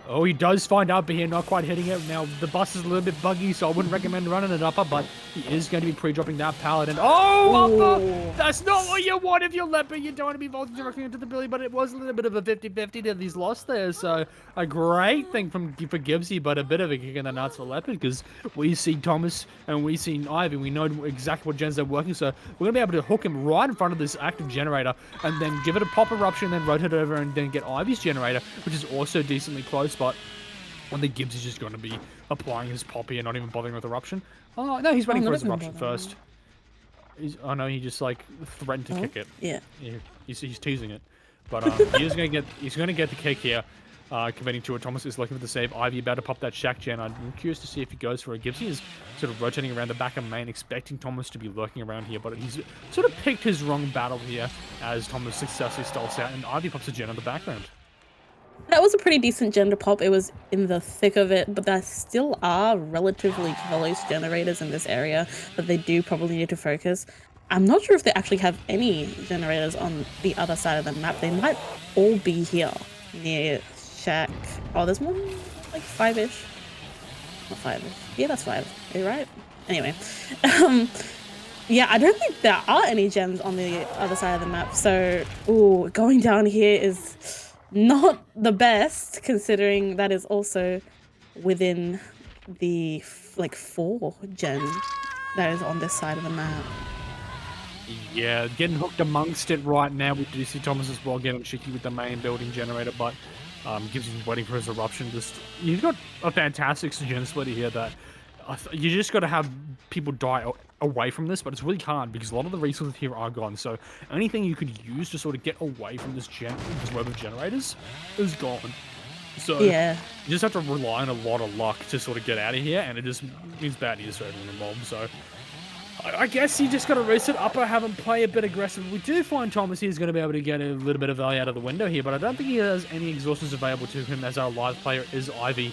Oh, he does find Upper here, not quite hitting it. Now, the bus is a little bit buggy, so I wouldn't recommend running it Upper, but he is going to be pre-dropping that pallet. And oh, Upper! Ooh. That's not what you want if you're Leopard. You don't want to be vaulting directly into the Billy, but it was a little bit of a 50-50 that he's lost there. So, a great thing for Gibbsy, but a bit of a kick in the nuts for Leopard, because we see Thomas and we see Ivy. We know exactly what gens they're working, so we're going to be able to hook him right in front of this active generator, and then give it a pop eruption, and then rotate it over, and then get Ivy's generator, which is also decently close. But when the Gibbs is just going to be applying his pop here, not even bothering with eruption. Oh, no, he's waiting for his eruption first. Oh, no, he just, like, threatened to kick it. Yeah. He's teasing it. But he's going to get the kick here, committing to it. Thomas is looking for the save. Ivy about to pop that Shack Gen. I'm curious to see if he goes for it. Gibbs is sort of rotating around the back of main, expecting Thomas to be lurking around here, but he's sort of picked his wrong battle here as Thomas successfully stalls out, and Ivy pops a gen on the background. That was a pretty decent gen to pop. It was in the thick of it, but there still are relatively close generators in this area that they do probably need to focus. I'm not sure if they actually have any generators on the other side of the map. They might all be here near Shack. Oh, there's one like 5-ish. Not 5-ish. Yeah, that's 5. You're right. Anyway. Yeah, I don't think there are any gems on the other side of the map. So, ooh, going down here is not the best, considering that is also within the like 4 gen that is on this side of the map. Yeah, getting hooked amongst it right now. We do see Thomas as well getting cheeky with the main building generator, but Gibbs is waiting for his eruption. He's got a fantastic gen splitter here that you just got to have people die away from this, but it's really hard because a lot of the resources here are gone. So anything you could use to sort of get away from this web of generators is gone. So yeah, you just have to rely on a lot of luck to sort of get out of here, and it just means bad news for everyone involved. So I guess you just got to reset Upper, have him play a bit aggressive. We do find Thomas here is going to be able to get a little bit of value out of the window here, but I don't think he has any exhaustions available to him as our live player is Ivy.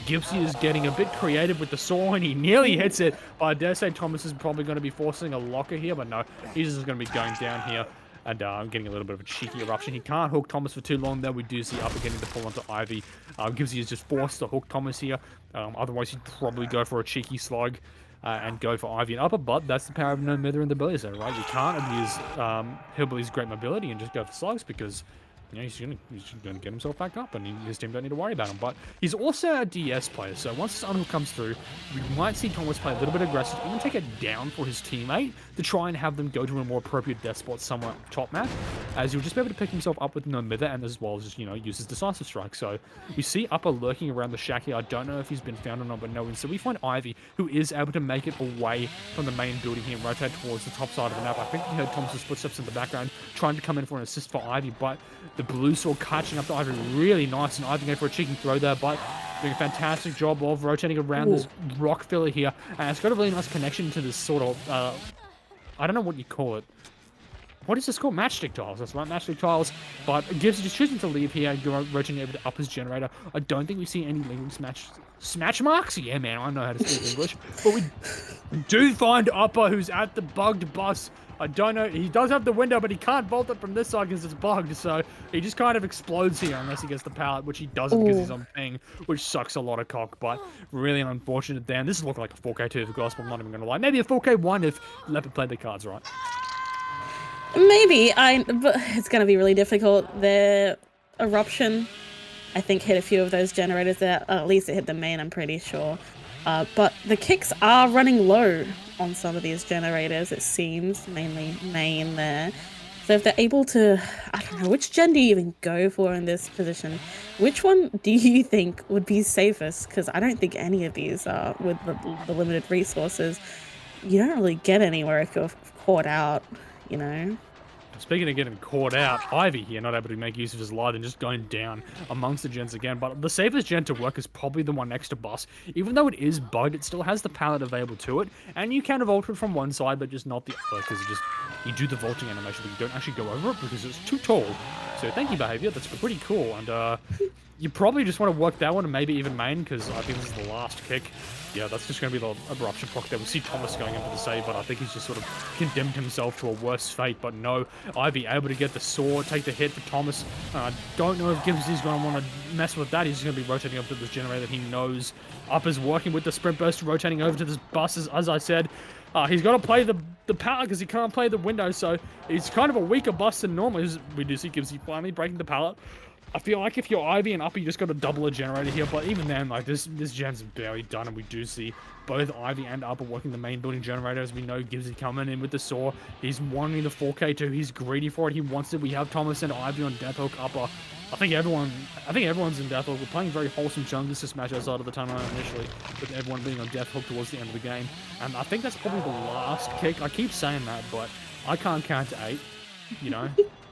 Gibbsy is getting a bit creative with the saw, and he nearly hits it. But I dare say Thomas is probably going to be forcing a locker here, but no, he's just going to be going down here and getting a little bit of a cheeky eruption. He can't hook Thomas for too long, though. We do see Upper getting the pull onto Ivy. Gibbsy is just forced to hook Thomas here. Otherwise, he'd probably go for a cheeky slug and go for Ivy and Upper, but that's the power of no mither in the Billy zone, right? You can't abuse Hillbilly's great mobility and just go for slugs because you know, he's gonna get himself back up, and his team don't need to worry about him. But he's also a DS player, so once this unhook comes through, we might see Thomas play a little bit aggressive, even take it down for his teammate to try and have them go to a more appropriate death spot somewhere top map, as he'll just be able to pick himself up with no mither, and as well as just, you know, use his decisive strike. So we see Upper lurking around the shack here. I don't know if he's been found or not, but no. And so we find Ivy, who is able to make it away from the main building here and rotate towards the top side of the map. I think we heard Thomas's footsteps in the background, trying to come in for an assist for Ivy, but the blue saw catching up to Ivy really nice, and Ivy going for a cheeky throw there, but doing a fantastic job of rotating around this rock filler here, and it's got a really nice connection to this sort of, I don't know what you call it. What is this called? Matchstick tiles. That's right, matchstick tiles. But Gibbs is just choosing to leave here and go rotating over to Upper's generator. I don't think we see any lingering smash marks. Yeah, man, I know how to speak English. But we do find Upper, who's at the bugged bus. I don't know. He does have the window, but he can't vault it from this side because it's bugged. So he just kind of explodes here unless he gets the pallet, which he doesn't because he's on ping, which sucks a lot of cock. But really unfortunate there. And this is looking like a 4K2 for Gospel. I'm not even going to lie. Maybe a 4K1 if Leopard played the cards right. Maybe, but it's going to be really difficult. Their eruption, I think, hit a few of those generators there. At least it hit the main, I'm pretty sure. But the kicks are running low on some of these generators, it seems, mainly main there. So if they're able to, I don't know, which gen do you even go for in this position? Which one do you think would be safest? Because I don't think any of these are, with the limited resources. You don't really get anywhere if you're caught out, you know? Speaking of getting caught out, Ivy here not able to make use of his light and just going down amongst the gens again. But the safest gen to work is probably the one next to Bus. Even though it is bugged, it still has the pallet available to it. And you can vault it from one side, but just not the other, because you do the vaulting animation, but you don't actually go over it because it's too tall. So thank you, behavior. That's pretty cool. And you probably just want to work that one and maybe even main, because I think this is the last kick. Yeah, that's just going to be the eruption proc there. We see Thomas going in for the save, but I think he's just sort of condemned himself to a worse fate. But no, Ivy able to get the sword, take the hit for Thomas. I don't know if Gibbsy's going to want to mess with that. He's going to be rotating up to this generator that he knows up is working with the sprint burst, rotating over to this bus, as I said. He's got to play the pallet because he can't play the window, so he's kind of a weaker bus than normal. We do see Gibbsy finally breaking the pallet. I feel like if you're Ivy and Uppy, you just got to double a generator here, but even then, like, this gen's barely done, and we do see both Ivy and Upper working the main building generator, as we know Gibbsy coming in with the saw. He's wanting the 4K2, he's greedy for it, he wants it. We have Thomas and Ivy on Death Hook. Upper. I think everyone's in Death Hook. We're playing very wholesome Chungus match outside of the timeline initially, with everyone being on Death Hook towards the end of the game. And I think that's probably the last kick. I keep saying that, but I can't count to 8, you know?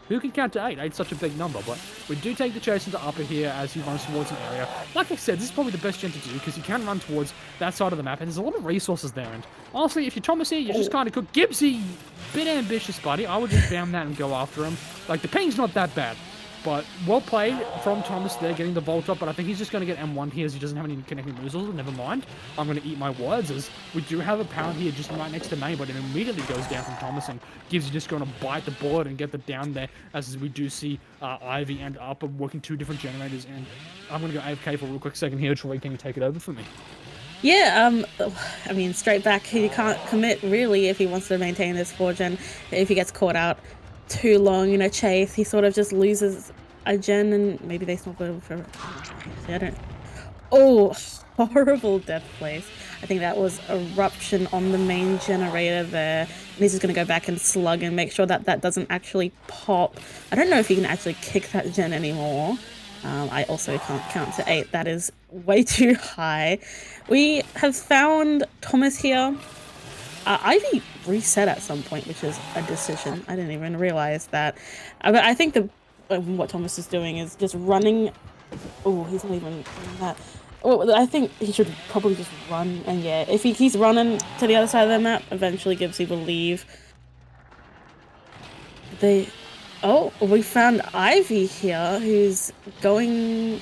Who can count to 8? 8's such a big number, but we do take the chase into Upper here as he runs towards an area. Like I said, this is probably the best gen to do, because you can run towards that side of the map, and there's a lot of resources there. And honestly, if you're Thomas here, you're just kind of cook. Gibbsy, bit ambitious, buddy. I would just bam that and go after him. Like, the ping's not that bad. But well played from Thomas there, getting the vault up. But I think he's just going to get M1 here as he doesn't have any connecting moves. Never mind. I'm going to eat my words, as we do have a pound here just right next to main, but it immediately goes down from Thomas and Gibbs just going to bite the bullet and get the down there, as we do see Ivy and Upper working 2 different generators. And I'm going to go AFK for a real quick second here. Troy, can you take it over for me? Yeah, I mean, straight back, he can't commit really if he wants to maintain this 4-gen. If he gets caught out too long in a chase, he sort of just loses a gen, and maybe they swap over for... I don't... Oh, horrible death place. I think that was eruption on the main generator there. And he's just going to go back and slug and make sure that that doesn't actually pop. I don't know if he can actually kick that gen anymore. I also can't count to 8. That is way too high. We have found Thomas here. Ivy reset at some point, which is a decision. I didn't even realize that. But I think what Thomas is doing is just running. Oh, he's not even doing that. Oh, I think he should probably just run. And yeah, if he keeps running to the other side of the map, eventually Gibbsy will leave. Oh, we found Ivy here, who's going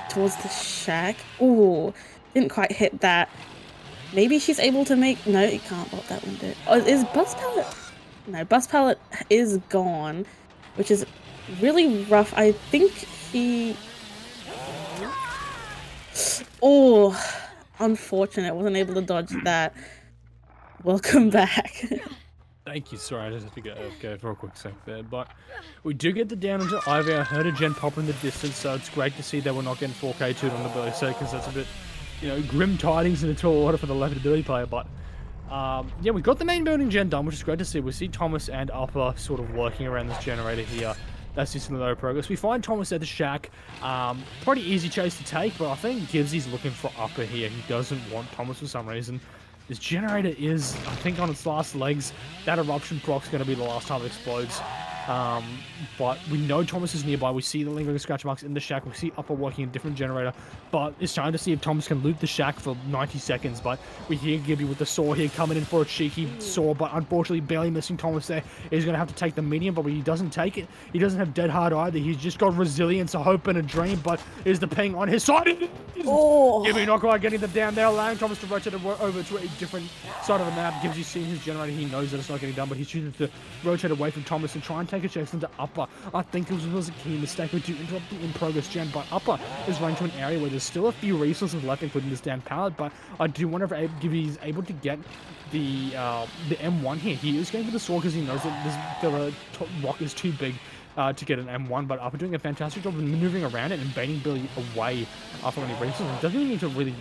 towards the shack. Oh, didn't quite hit that. Maybe she's able to make... No, you can't. What that one did. Oh, is Bus Pallet... No, Bus Pallet is gone, which is really rough. I think he... Oh, unfortunate. Wasn't able to dodge that. Welcome back. Thank you. Sorry, I just have to go for a quick sec there. But we do get the down into Ivy. I heard a gen pop in the distance, so it's great to see that we're not getting 4K2'd on the belly set, because that's a bit... You know, grim tidings in a tall order for the Leopard ability player, but yeah, we got the main building gen done, which is great to see. We see Thomas and Upper sort of working around this generator here. That's just in the low progress. We find Thomas at the shack. Pretty easy chase to take, but I think Gibbsy's looking for Upper here. He doesn't want Thomas for some reason. This generator is, I think, on its last legs. That eruption proc's going to be the last time it explodes. But we know Thomas is nearby. We see the lingering scratch marks in the shack. We see Upper working a different generator, but it's trying to see if Thomas can loot the shack for 90 seconds. But we hear Gibby with the saw here coming in for a cheeky saw, but unfortunately barely missing Thomas there. He's going to have to take the medium, but he doesn't take it. He doesn't have dead hard either. He's just got resilience, a hope, and a dream, but is the ping on his side? Oh. Gibby not quite getting the down there, allowing Thomas to rotate over to a different side of the map. Gibsy's seen his generator. He knows that it's not getting done, but he's choosing to rotate away from Thomas and try and take a chase into Upper. I think it was a key mistake. We do interrupt the in-progress gen, but Upper is running to an area where there's still a few resources left, including this down pallet, but I do wonder if Gibby's able to get the M1 here. He is going for the sword because he knows that the rock is too big to get an M1, but Upper doing a fantastic job of maneuvering around it and baiting Billy away from any resources. He doesn't even need to really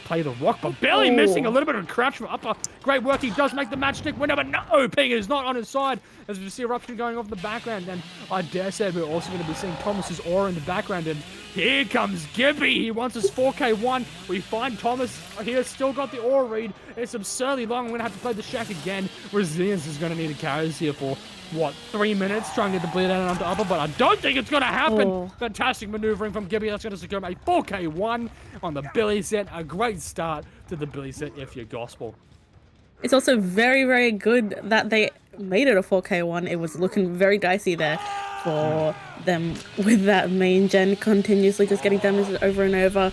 play the rock, but barely missing. A little bit of a crouch from Upper. Great work. He does make the matchstick winner, but no, Ping is not on his side as we see eruption going off in the background. And I dare say we're also going to be seeing Thomas's aura in the background. And here comes Gibby. He wants his 4K1. We find Thomas here, still got the aura read. It's absurdly long. I'm going to have to play the shack again. Resilience is going to need to carry us here for what, 3 minutes, trying to get the bleed out onto Upper, but I don't think it's going to happen. Oh. Fantastic maneuvering from Gibby. That's going to secure a 4K1 on the Billy set. A great start to the Billy set if you're gospel. It's also very, very good that they made it a 4K1. It was looking very dicey there. for them with that main gen continuously just getting damaged over and over.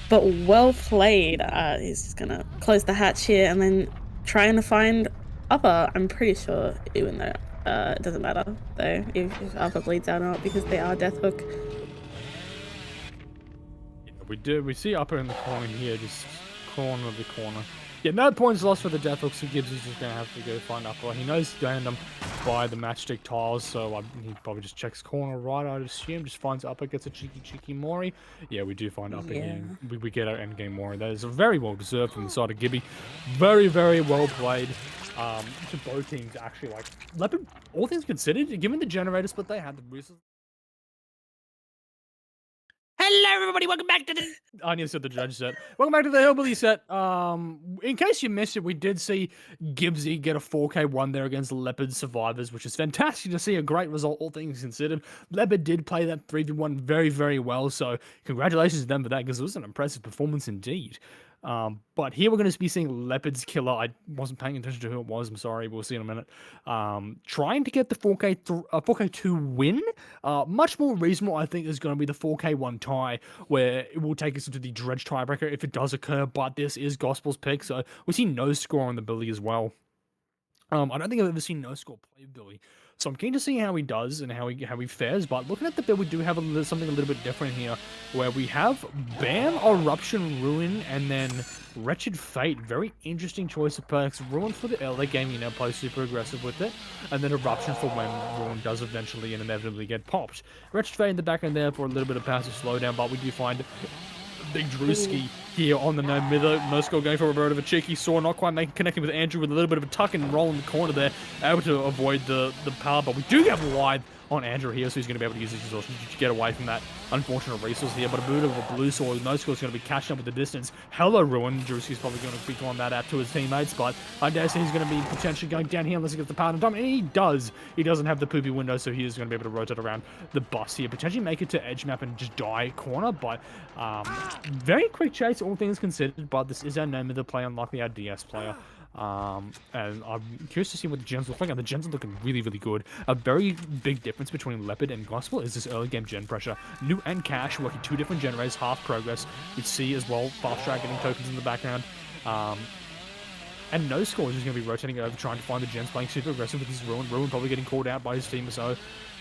But well played. He's just gonna close the hatch here and then trying to find upper. I'm pretty sure, even though it doesn't matter though if upper bleeds out or not because they are death hook. We see upper in the corner here, just corner of the corner. Yeah, no points lost for the death hook, so Gibbs is just gonna have to go find upper. He knows he's going them by the matchstick tiles, so he probably just checks corner right, I'd assume, just finds upper, gets a cheeky Mori. Yeah, we do find upper here. We get our endgame Mori. That is very well deserved from the side of Gibby. Very, very well played. To both teams, actually, like, Leopard, all things considered, given the generator split they had, the resources. Hello, everybody. Welcome back to the. I nearly said the judge set. Welcome back to the Hillbilly set. In case you missed it, we did see Gibbsy get a 4K win there against Leopard Survivors, which is fantastic to see. A great result, all things considered. Leopard did play that 3v1 very, very well. So congratulations to them for that, because it was an impressive performance indeed. But here we're going to be seeing Leopard's killer. I wasn't paying attention to who it was. I'm sorry. We'll see in a minute. Trying to get the 4K2 win. Much more reasonable, I think, is going to be the 4K1 tie, where it will take us into the dredge tiebreaker if it does occur. But this is Gospel's pick, so we see no score on the Billy as well. I don't think I've ever seen no score play Billy, so I'm keen to see how he does and how he fares. But looking at the build, we do have something a little bit different here, where we have Bam, Eruption, Ruin, and then Wretched Fate. Very interesting choice of perks. Ruin for the early game, you know, play super aggressive with it, and then Eruption for when Ruin does eventually and inevitably get popped. Wretched Fate in the back end there for a little bit of passive slowdown, but we do find Big Drewski here on the no score, going for a bit of a cheeky saw, not quite connecting with Andrew with a little bit of a tuck and roll in the corner there, able to avoid the power, but we do get wide on Andrew here, so he's going to be able to use his resource to get away from that unfortunate resource here. But a bit of a blue sword, no score is going to be catching up with the distance. Hello, Ruin. Drewski's probably going to be calling that out to his teammates, but I dare say he's going to be potentially going down here unless he gets the power in time, and he does. He doesn't have the poopy window, so he is going to be able to rotate around the bus here, potentially make it to edge map and just die corner, but very quick chase, all things considered, but this is our name of the player, unlikely our DS player. And I'm curious to see what the gems look like, and the gems are looking really, really good. A very big difference between Leopard and Gospel is this early game gen pressure. New and Cash working two different generators, half progress. We see as well Fast Track getting tokens in the background. And No Score is just going to be rotating over, trying to find the gens, playing super aggressive with his Ruin. Ruin probably getting called out by his team, so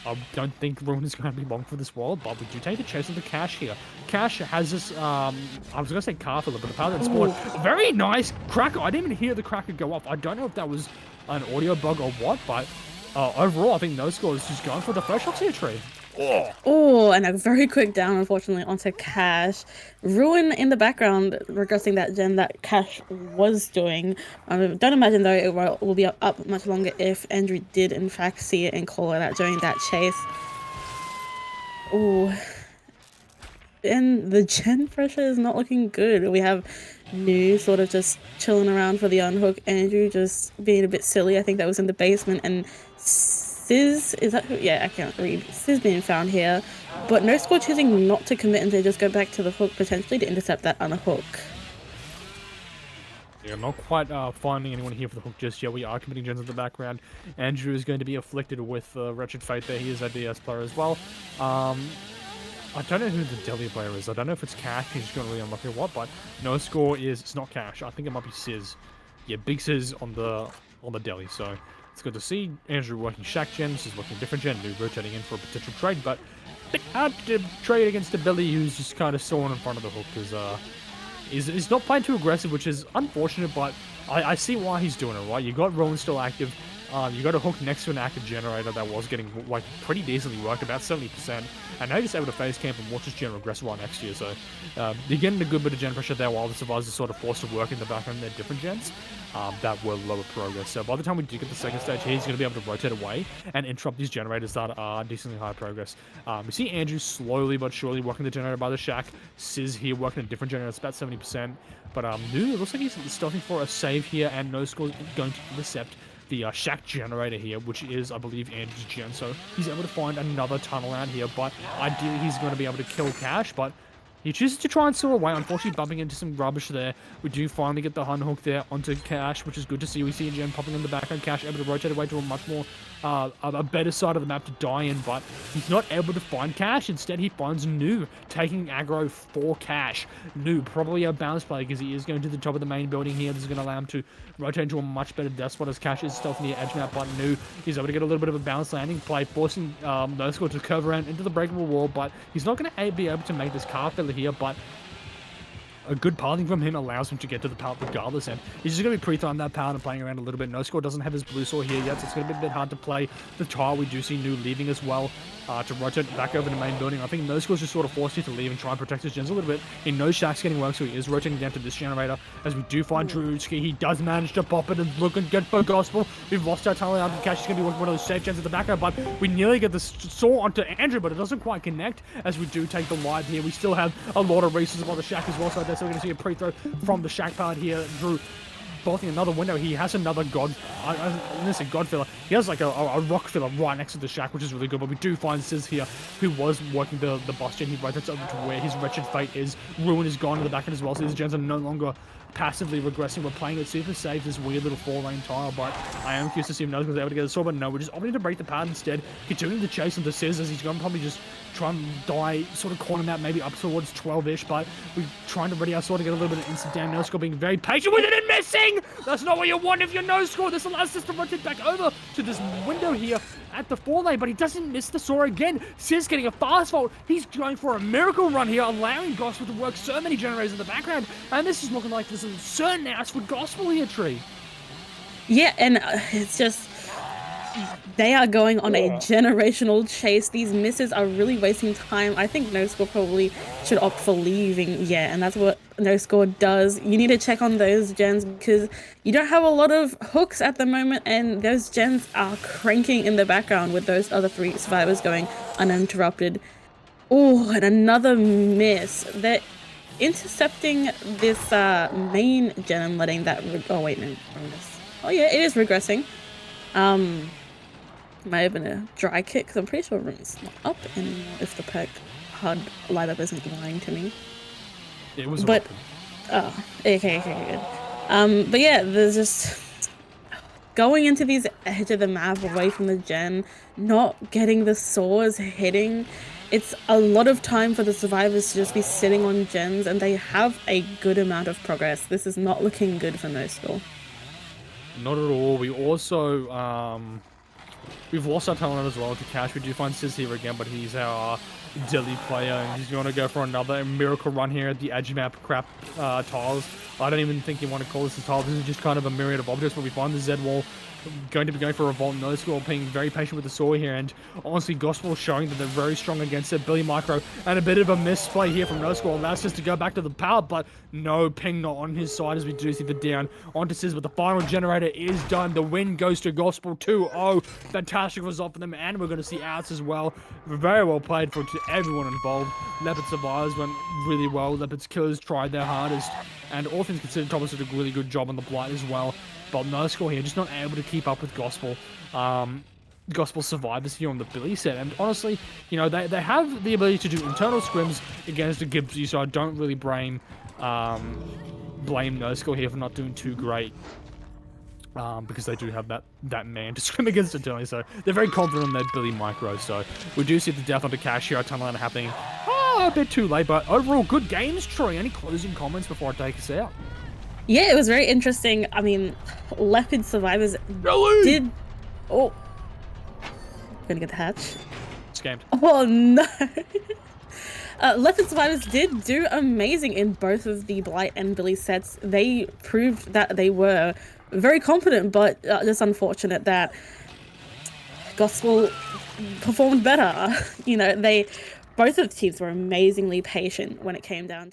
I don't think Ruin is going to be long for this world, but we do take the chase of the Cash here. Cash has this, I was going to say car filler, but the power that spawned. Very nice cracker. I didn't even hear the cracker go off. I don't know if that was an audio bug or what, but overall, I think No Score is just going for the fresh off here trade. Oh, and a very quick down, unfortunately, onto Cash. Ruin in the background, regressing that gen that Cash was doing. Don't imagine, though, it will be up much longer if Andrew did, in fact, see it and call it out during that chase. Oh. And the gen pressure is not looking good. We have New sort of just chilling around for the unhook. Andrew just being a bit silly. I think that was in the basement. And Sizz, is that who? Yeah, I can't read. Sizz being found here, but No Score choosing not to commit and to just go back to the hook potentially to intercept that unhook. Yeah, I'm not quite finding anyone here for the hook just yet. We are committing gens in the background. Andrew is going to be afflicted with Wretched Fate there. He is a DS player as well. I don't know who the Delia player is. I don't know if it's Cash. He's just going to really unlucky or what, but No Score is, it's not Cash. I think it might be Sizz. Yeah, big Sizz on the Deli, so it's good to see Andrew working Shack gen. Sizz working different gen. New rotating in for a potential trade, but a bit hard to trade against a Billy who's just kind of sawing in front of the hook because he's not playing too aggressive, which is unfortunate, but I see why he's doing it, right? You got Rowan still active. You got a hook next to an active generator that was getting like pretty decently worked, about 70%, and now you're just able to phase camp and watch this gen regress right next to you. So you're getting a good bit of gen pressure there while the survivors are sort of forced to work in the background. They're different gens that will lower progress. So by the time we do get the second stage, he's going to be able to rotate away and interrupt these generators that are decently high progress. We see Andrew slowly but surely working the generator by the shack. Sizz here working a different generator. It's about 70%, but New, it looks like he's stopping for a save here, and No Score going to intercept the shack generator here, which is, I believe, Andrew's gen. So he's able to find another tunnel out here, but ideally he's going to be able to kill Cash, but He chooses to try and steal away, unfortunately bumping into some rubbish there. We do finally get the Hun hook there onto Cash, which is good to see. We see Gen popping on the back on Cash, able to rotate away to a much more, a better side of the map to die in, but he's not able to find Cash. Instead, he finds Nu, taking aggro for Cash. Nu, probably a balance play, because he is going to the top of the main building here. This is going to allow him to rotate into a much better death spot as Cash is stealth near edge map, but Nu is able to get a little bit of a balance landing play, forcing No Score to curve around into the breakable wall, but he's not going to be able to make this car filler here, but a good pathing from him allows him to get to the pallet regardless, and he's just going to be pre-throwing that pallet and playing around a little bit. No Score doesn't have his blue saw here yet, so it's going to be a bit hard to play the tile. We do see Nu leaving as well to rotate back over the main building. I think No Score's just sort of forced you to leave and try and protect his gens a little bit. He knows Shaq's getting work, so he is rotating down to this generator. As we do find Drewski, he does manage to pop it and look and get for Gospel. We've lost our talent out to Cash. He's going to be working one of those safe gens at the back end, but we nearly get the saw onto Andrew, but it doesn't quite connect as we do take the live here. We still have a lot of resources on the Shaq as well, so that's still going to see a pre-throw from the Shaq pallet here. Drew bolting another window. He has another God filler. He has like a rock filler right next to the Shack, which is really good. But we do find Sizz here, who was working the boss gen. He rotates over to where his wretched fate is. Ruin is gone to the back end as well, so his gens are no longer passively regressing. We're playing it super safe, this weird little 4-lane tile, but I am curious to see if Nose was able to get a sword, but no, we're just opting to break the pad instead, continuing to chase him to Sizz as he's going to probably just try and die, sort of corner map, maybe up towards 12-ish, but we're trying to ready our sword to get a little bit of instant down. No Score being very patient with it and missing! That's not what you want if you're No Score. This allows us to rotate back over to this window here at the 4-lane, but he doesn't miss the saw again. Sizz getting a fast fault. He's going for a miracle run here, allowing Gospel to work so many generators in the background, and this is looking like there's a certain outs for Gospel here, Tree. Yeah, and it's just, they are going on a generational chase. These misses are really wasting time. I think No Score probably should opt for leaving. Yeah, and that's what No Score does. You need to check on those gens because you don't have a lot of hooks at the moment, and those gens are cranking in the background with those other 3 survivors going uninterrupted. Oh, and another miss. They're intercepting this main gen and letting that... Oh, wait, no. Oh, yeah, it is regressing. Might have been a dry kick because I'm pretty sure it's not up anymore if the perk HUD light up isn't lying to me. It was. But okay, good. But yeah, there's just going into these edge of the map away from the gen, not getting the saws hitting. It's a lot of time for the survivors to just be sitting on gens, and they have a good amount of progress. This is not looking good for No Score. Not at all. We also we've lost our talent as well to Cash. We do find Sizz here again, but he's our Dilly player, and he's going to go for another miracle run here at the edge map crap tiles. I don't even think you want to call this a tile. This is just kind of a myriad of objects, but we find the Z wall going to be going for a revolt. No Score being very patient with the saw here, and honestly Gospel showing that they're very strong against it. Billy Micro, and a bit of a misplay here from No Score allows us to go back to the power, but no ping not on his side as we do see the down onto Sizz, but the final generator is done. The win goes to Gospel 2-0. Fantastic result for them, and we're going to see outs as well. Very well played for everyone involved. Leopard survivors went really well. Leopard's killers tried their hardest, and all things considered, Thomas did a really good job on the blight as well. But No Score here, just not able to keep up with Gospel. Gospel survivors here on the Billy set, and honestly, you know, they have the ability to do internal scrims against the Gibbsy, so I don't really blame No Score here for not doing too great. Because they do have that man to scrim against internally, so they're very confident in their Billy Micro. So we do see the death onto Cash here, a tunnel happening. A bit too late, but overall good games, Troy. Any closing comments before I take us out? Yeah, it was very interesting. I mean, Leopard survivors did... Oh. Gonna get the hatch. Scammed. Oh, no. Leopard survivors did do amazing in both of the Blight and Billy sets. They proved that they were very competent, but just unfortunate that Gospel performed better. You know, both of the teams were amazingly patient when it came down to